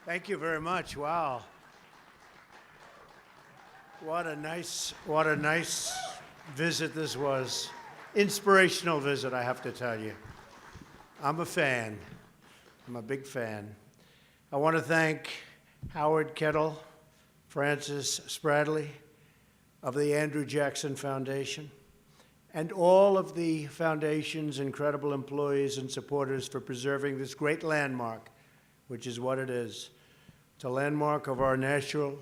Thank you very much. Wow. What a nice visit this was. Inspirational visit, I have to tell you. I'm a fan. I'm a big fan. I want to thank Howard Kettle, Francis Spradley of the Andrew Jackson Foundation, and all of the foundation's incredible employees and supporters for preserving this great landmark, which is what it is. It's a landmark of our national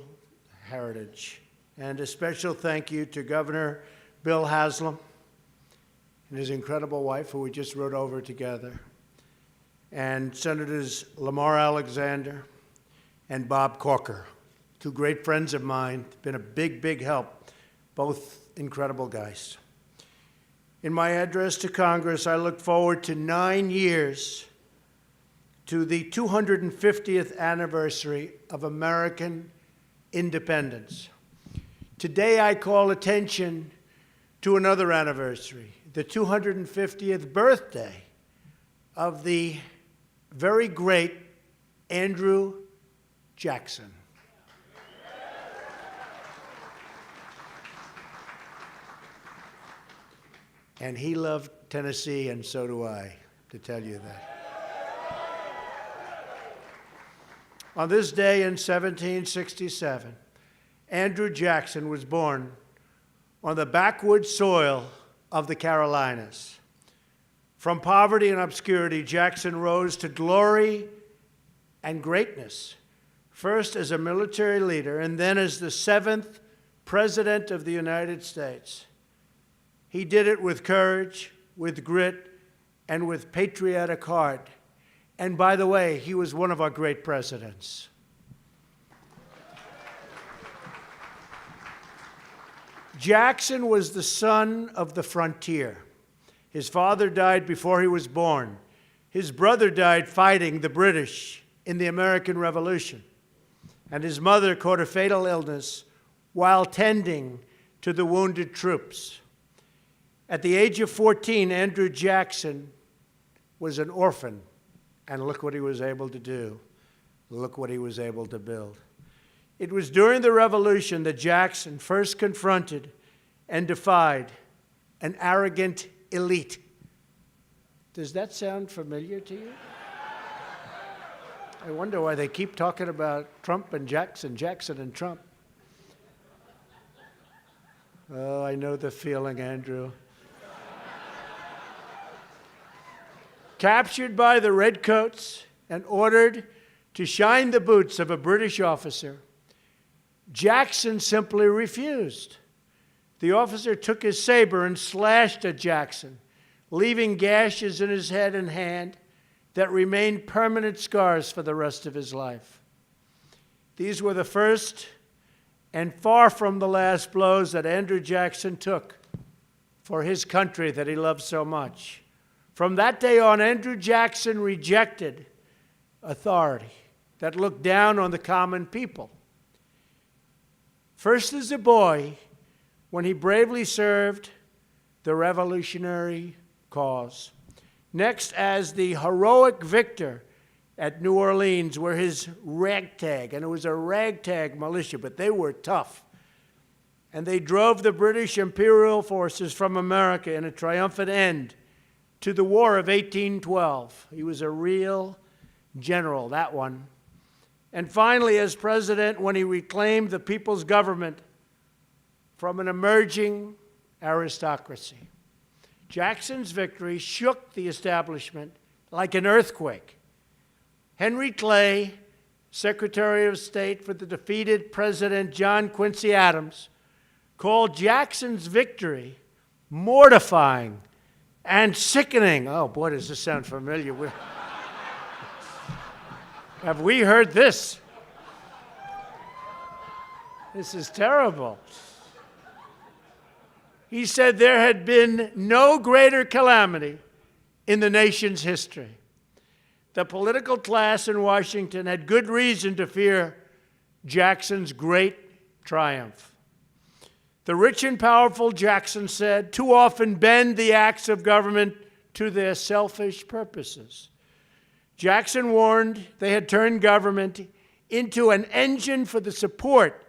heritage. And a special thank you to Governor Bill Haslam and his incredible wife, who we just rode over together, and Senators Lamar Alexander and Bob Corker, two great friends of mine, been a big, big help, both incredible guys. In my address to Congress, I look forward to 9 years to the 250th anniversary of American independence. Today, I call attention to another anniversary, the 250th birthday of the very great Andrew Jackson. And he loved Tennessee, and so do I, to tell you that. On this day in 1767, Andrew Jackson was born on the backwoods soil of the Carolinas. From poverty and obscurity, Jackson rose to glory and greatness, first as a military leader and then as the 7th President of the United States. He did it with courage, with grit, and with patriotic heart. And by the way, he was one of our great presidents. Jackson was the son of the frontier. His father died before he was born. His brother died fighting the British in the American Revolution. And his mother caught a fatal illness while tending to the wounded troops. At the age of 14, Andrew Jackson was an orphan. And look what he was able to do. Look what he was able to build. It was during the Revolution that Jackson first confronted and defied an arrogant elite. Does that sound familiar to you? I wonder why they keep talking about Trump and Jackson, Jackson and Trump. Oh, I know the feeling, Andrew. Captured by the Redcoats and ordered to shine the boots of a British officer, Jackson simply refused. The officer took his saber and slashed at Jackson, leaving gashes in his head and hand that remained permanent scars for the rest of his life. These were the first and far from the last blows that Andrew Jackson took for his country that he loved so much. From that day on, Andrew Jackson rejected authority that looked down on the common people. First as a boy, when he bravely served the revolutionary cause. Next as the heroic victor at New Orleans, where his ragtag, and it was a ragtag militia, but they were tough. And they drove the British imperial forces from America in a triumphant end to the War of 1812. He was a real general, that one. And finally, as president, when he reclaimed the people's government from an emerging aristocracy. Jackson's victory shook the establishment like an earthquake. Henry Clay, Secretary of State for the defeated President John Quincy Adams, called Jackson's victory mortifying and sickening. Oh, boy, does this sound familiar. Have we heard this? This is terrible. He said there had been no greater calamity in the nation's history. The political class in Washington had good reason to fear Jackson's great triumph. The rich and powerful, Jackson said, too often bend the acts of government to their selfish purposes. Jackson warned they had turned government into an engine for the support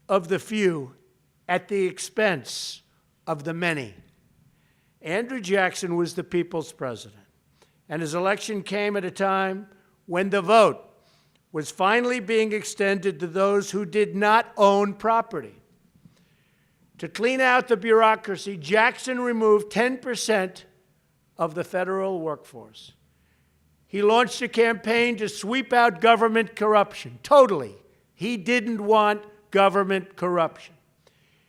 of the few at the expense of the many. Andrew Jackson was the people's president, and his election came at a time when the vote was finally being extended to those who did not own property. To clean out the bureaucracy, Jackson removed 10% of the federal workforce. He launched a campaign to sweep out government corruption, totally. He didn't want government corruption.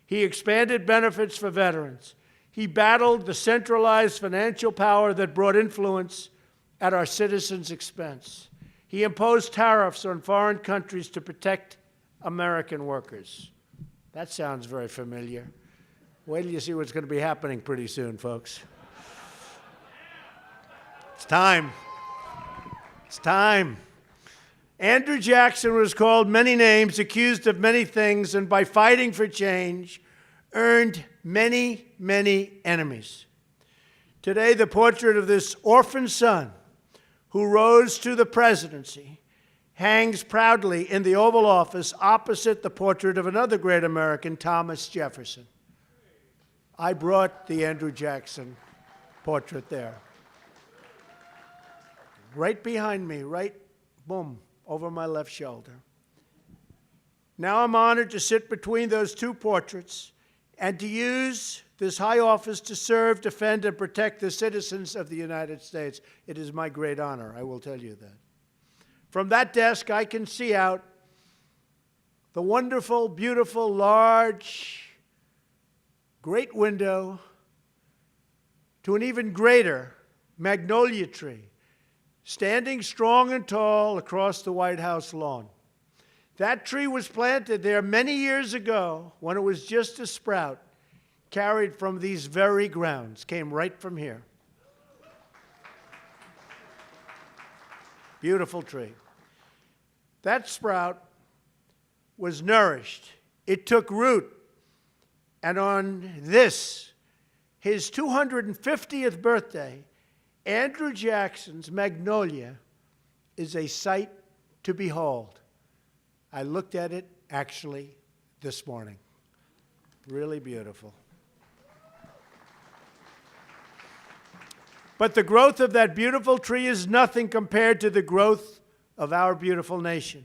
He expanded benefits for veterans. He battled the centralized financial power that brought influence at our citizens' expense. He imposed tariffs on foreign countries to protect American workers. That sounds very familiar. Wait till you see what's going to be happening pretty soon, folks. It's time. It's time. Andrew Jackson was called many names, accused of many things, and by fighting for change, earned many, many enemies. Today, the portrait of this orphan son who rose to the presidency hangs proudly in the Oval Office opposite the portrait of another great American, Thomas Jefferson. I brought the Andrew Jackson portrait there. Right behind me, right, boom, over my left shoulder. Now I'm honored to sit between those two portraits and to use this high office to serve, defend, and protect the citizens of the United States. It is my great honor, I will tell you that. From that desk, I can see out the wonderful, beautiful, large, great window to an even greater magnolia tree, standing strong and tall across the White House lawn. That tree was planted there many years ago when it was just a sprout, carried from these very grounds, came right from here. Beautiful tree. That sprout was nourished. It took root. And on this, his 250th birthday, Andrew Jackson's magnolia is a sight to behold. I looked at it actually this morning. Really beautiful. But the growth of that beautiful tree is nothing compared to the growth of our beautiful nation.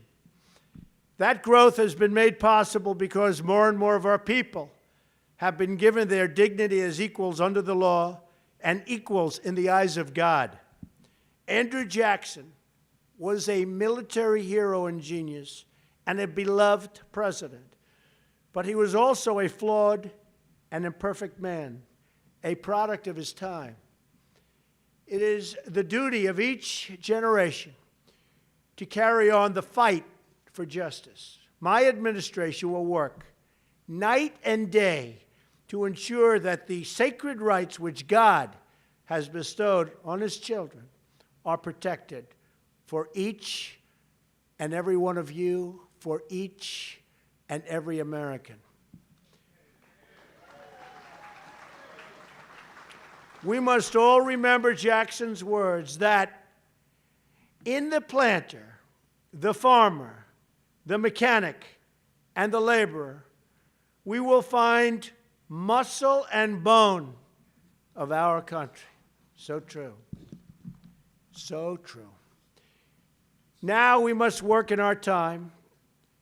That growth has been made possible because more and more of our people have been given their dignity as equals under the law and equals in the eyes of God. Andrew Jackson was a military hero and genius and a beloved president, but he was also a flawed and imperfect man, a product of his time. It is the duty of each generation to carry on the fight for justice. My administration will work night and day to ensure that the sacred rights which God has bestowed on his children are protected for each and every one of you, for each and every American. We must all remember Jackson's words that in the planter, the farmer, the mechanic, and the laborer, we will find muscle and bone of our country. So true. So true. Now we must work in our time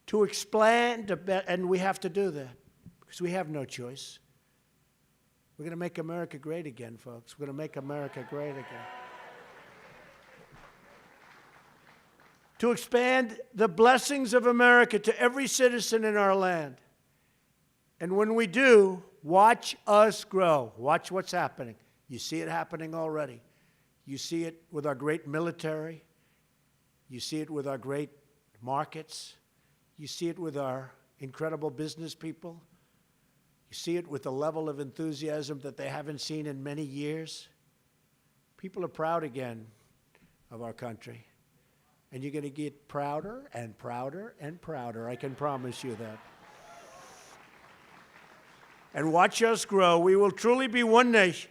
to expand, and we have to do that because we have no choice. We're going to make America great again, folks. We're going to make America great again. To expand the blessings of America to every citizen in our land. And when we do, watch us grow. Watch what's happening. You see it happening already. You see it with our great military. You see it with our great markets. You see it with our incredible business people. You see it with the level of enthusiasm that they haven't seen in many years. People are proud again of our country. And you're going to get prouder and prouder and prouder. I can promise you that. And watch us grow. We will truly be one nation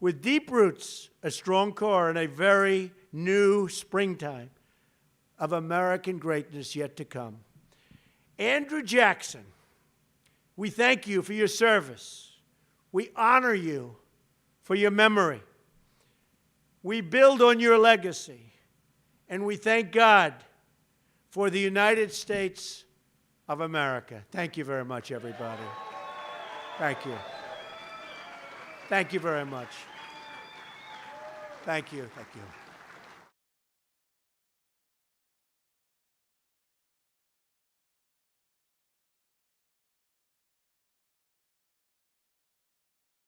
with deep roots, a strong core, and a very new springtime. of American greatness yet to come. Andrew Jackson, we thank you for your service. We honor you for your memory. We build on your legacy, and we thank God for the United States of America. Thank you very much, everybody. Thank you. Thank you very much. Thank you. Thank you.